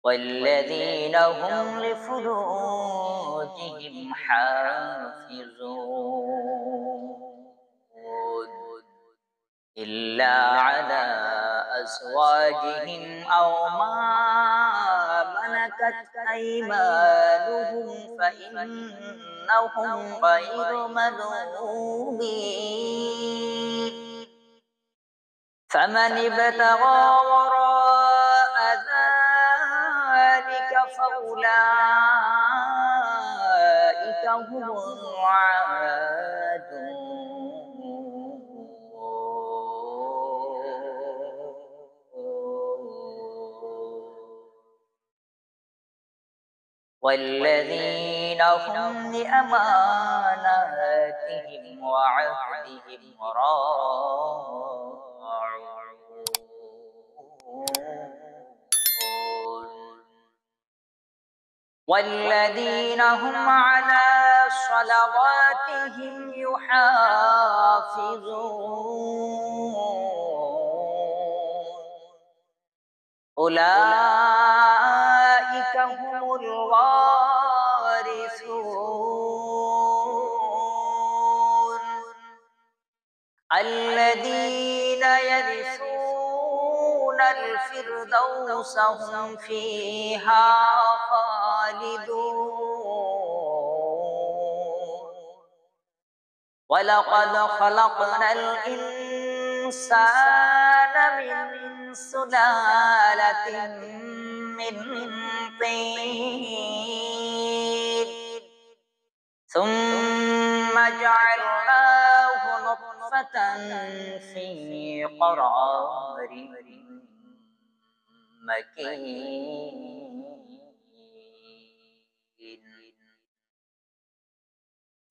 والذين هم لفروجهم حافظون إلا على أزواجهم أو ما ملكت أيمانهم فإنهم غير ملومين فمن ابتغى وراء ذلك فأولئك هم العادون والذين هم لأماناتهم وعهدهم راعون والذين هم على صلواتهم يحافظون أولئك هم الوارثون الذين يرثون الفردوس هم فيها خالدون ولقد خلقنا الإنسان من سلالة من طين ثم جعلناه نطفة في قرار مكين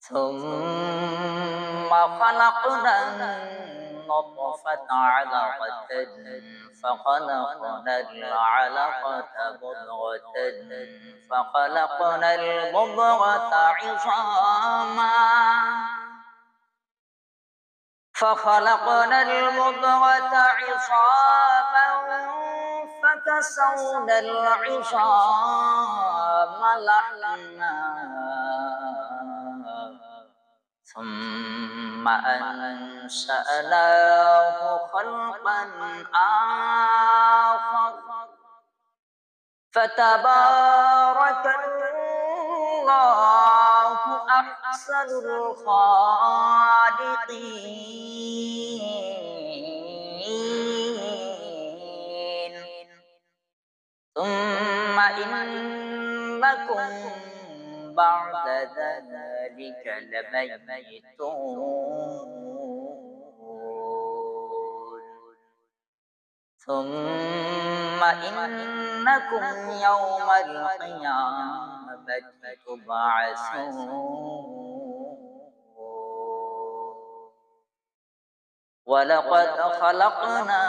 ثم خلقنا النطفة علقة فخلقنا العلقة مضغة فخلقنا المضغة عظاما فكسونا العظام لحما ثم أنشأناه خلقا آخر فتبارك الله أحسن الخالقين ثم إنكم بعد ذلك لميتون ثم إنكم يوم القيامة تبعثون ولقد خلقنا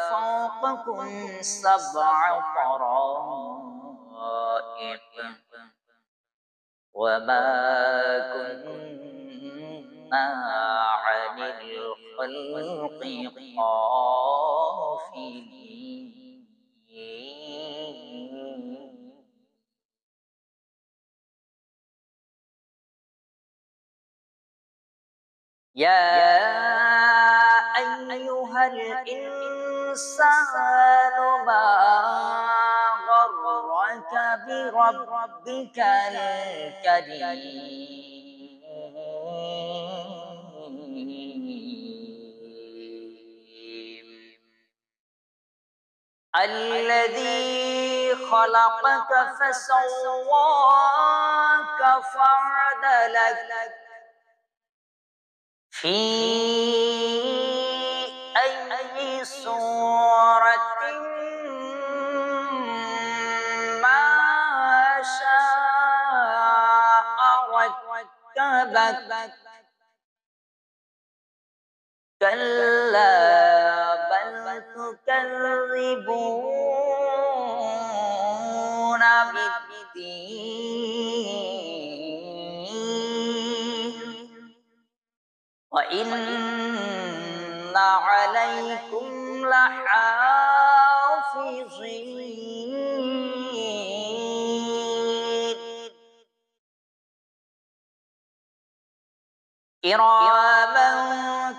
فوقكم سبع طرائق وما كنا عن الخلق غافلين يا أيها الإنسان ما غرك بربك الكريم الذي خلقك فسواك فعدلك في أي صورة ما شاء ركبك كلا بل تكذبون بالدين وإن عليكم لحافظين كراما